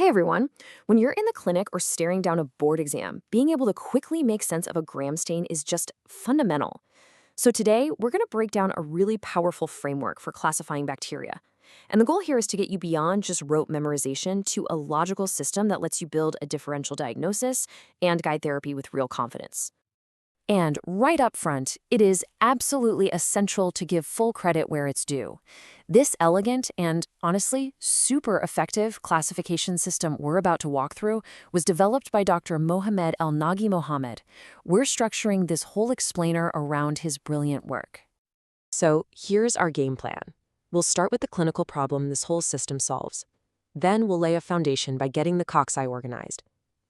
Hey everyone. When you're in the clinic or staring down a board exam, being able to quickly make sense of a gram stain is just fundamental. So today, we're going to break down a really powerful framework for classifying bacteria. And the goal here is to get you beyond just rote memorization to a logical system that lets you build a differential diagnosis and guide therapy with real confidence. And right up front, it is absolutely essential to give full credit where it's due. This elegant and, honestly, super effective classification system we're about to walk through was developed by Dr. Mohamed El-Nagi Mohammed. We're structuring this whole explainer around his brilliant work. So here's our game plan. We'll start with the clinical problem this whole system solves. Then we'll lay a foundation by getting the cocci organized.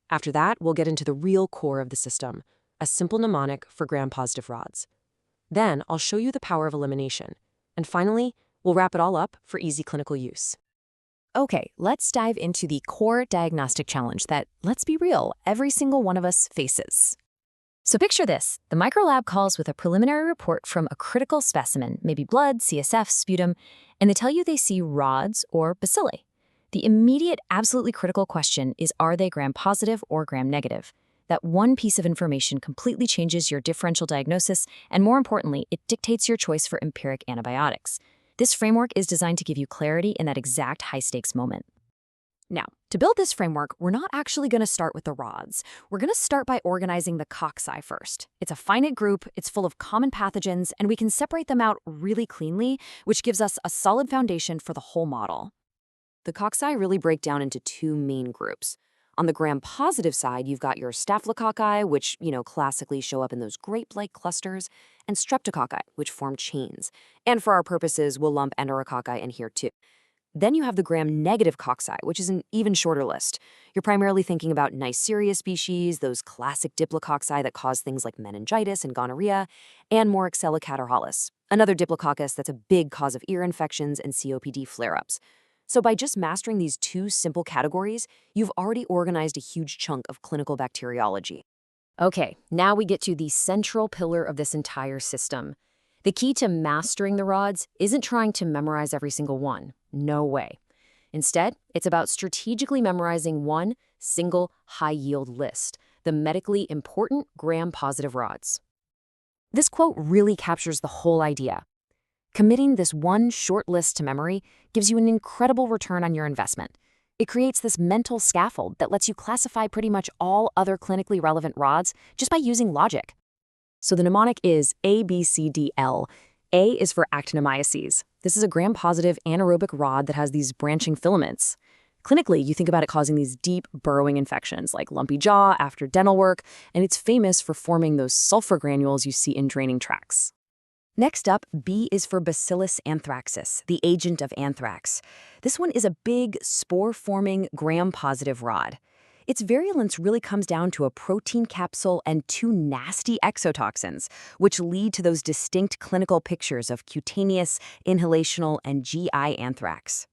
After that, we'll get into the real core of the system, a simple mnemonic for gram-positive rods. Then I'll show you the power of elimination. And finally, we'll wrap it all up for easy clinical use. Okay, let's dive into the core diagnostic challenge that, let's be real, every single one of us faces. So picture this. The microlab calls with a preliminary report from a critical specimen, maybe blood, CSF, sputum, and they tell you they see rods or bacilli. The immediate, absolutely critical question is, are they gram-positive or gram-negative? That one piece of information completely changes your differential diagnosis, and more importantly, it dictates your choice for empiric antibiotics. This framework is designed to give you clarity in that exact high-stakes moment. Now, to build this framework, we're not actually going to start with the rods. We're going to start by organizing the cocci first. It's a finite group, it's full of common pathogens, and we can separate them out really cleanly, which gives us a solid foundation for the whole model. The cocci really break down into two main groups. On the gram-positive side, you've got your staphylococci, which, classically show up in those grape-like clusters, and streptococci, which form chains. And for our purposes, we'll lump enterococci in here too. Then you have the gram-negative cocci, which is an even shorter list. You're primarily thinking about Neisseria species, those classic diplococci that cause things like meningitis and gonorrhea, and Moraxella catarrhalis, another diplococcus that's a big cause of ear infections and COPD flare-ups. So by just mastering these two simple categories, you've already organized a huge chunk of clinical bacteriology. Okay, now we get to the central pillar of this entire system. The key to mastering the rods isn't trying to memorize every single one. No way. Instead, it's about strategically memorizing one single high-yield list, the medically important gram-positive rods. This quote really captures the whole idea. Committing this one short list to memory gives you an incredible return on your investment. It creates this mental scaffold that lets you classify pretty much all other clinically relevant rods just by using logic. So the mnemonic is ABCDL. A is for actinomyces. This is a gram-positive anaerobic rod that has these branching filaments. Clinically, you think about it causing these deep, burrowing infections like lumpy jaw after dental work, and it's famous for forming those sulfur granules you see in draining tracts. Next up, B is for Bacillus anthracis, the agent of anthrax. This one is a big, spore-forming, gram-positive rod. Its virulence really comes down to a protein capsule and two nasty exotoxins, which lead to those distinct clinical pictures of cutaneous, inhalational, and GI anthrax.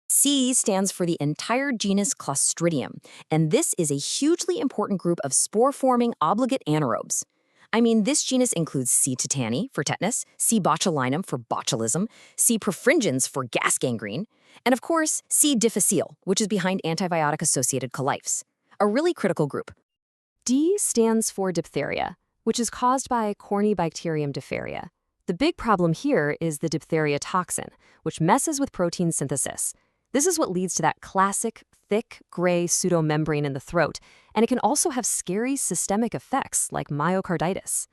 C stands for the entire genus Clostridium, and this is a hugely important group of spore-forming obligate anaerobes. This genus includes C. tetani for tetanus, C. botulinum for botulism, C. perfringens for gas gangrene, and of course, C. difficile, which is behind antibiotic-associated colitis, a really critical group. D stands for diphtheria, which is caused by Corynebacterium diphtheria. The big problem here is the diphtheria toxin, which messes with protein synthesis. This is what leads to that classic, thick, gray pseudomembrane in the throat, and it can also have scary systemic effects like myocarditis.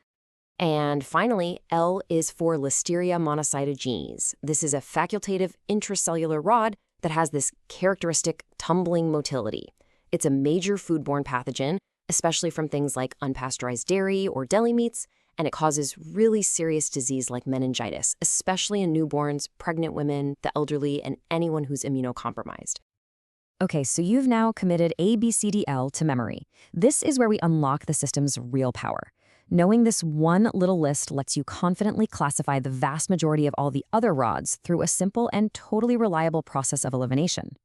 And finally, L is for Listeria monocytogenes. This is a facultative intracellular rod that has this characteristic tumbling motility. It's a major foodborne pathogen, especially from things like unpasteurized dairy or deli meats, and it causes really serious disease like meningitis, especially in newborns, pregnant women, the elderly, and anyone who's immunocompromised. Okay, so you've now committed ABCDL to memory. This is where we unlock the system's real power. Knowing this one little list lets you confidently classify the vast majority of all the other rods through a simple and totally reliable process of elimination.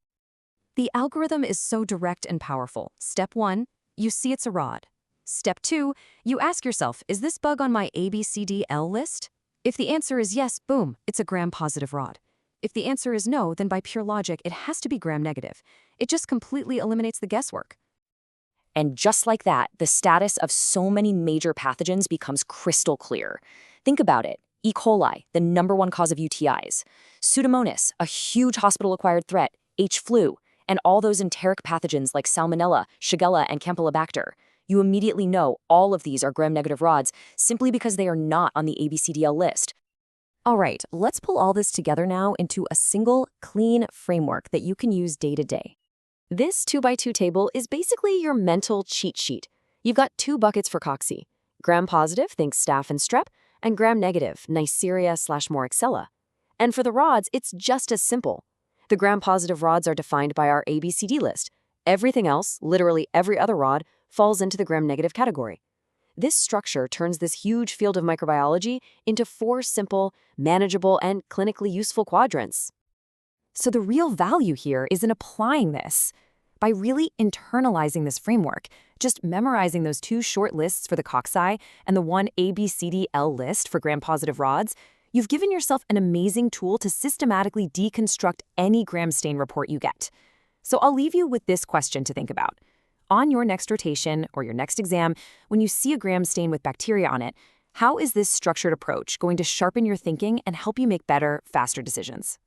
The algorithm is so direct and powerful. Step 1, you see it's a rod. Step 2, you ask yourself, is this bug on my ABCDL list? If the answer is yes, boom, it's a gram-positive rod. If the answer is no, then by pure logic, it has to be gram-negative. It just completely eliminates the guesswork. And just like that, the status of so many major pathogens becomes crystal clear. Think about it. E. coli, the #1 cause of UTIs. Pseudomonas, a huge hospital-acquired threat. H. flu, and all those enteric pathogens like Salmonella, Shigella, and Campylobacter. You immediately know all of these are gram-negative rods simply because they are not on the ABCDL list. All right, let's pull all this together now into a single, clean framework that you can use day to day. This 2x2 table is basically your mental cheat sheet. You've got 2 buckets for cocci. Gram-positive, think staph and strep, and gram-negative, Neisseria/Moraxella. And for the rods, it's just as simple. The gram-positive rods are defined by our ABCD list. Everything else, literally every other rod, falls into the gram-negative category. This structure turns this huge field of microbiology into 4 simple, manageable, and clinically useful quadrants. So the real value here is in applying this. By really internalizing this framework, just memorizing those 2 short lists for the cocci and the 1 ABCDL list for gram-positive rods, you've given yourself an amazing tool to systematically deconstruct any gram stain report you get. So I'll leave you with this question to think about. On your next rotation or your next exam, when you see a gram stain with bacteria on it, how is this structured approach going to sharpen your thinking and help you make better, faster decisions?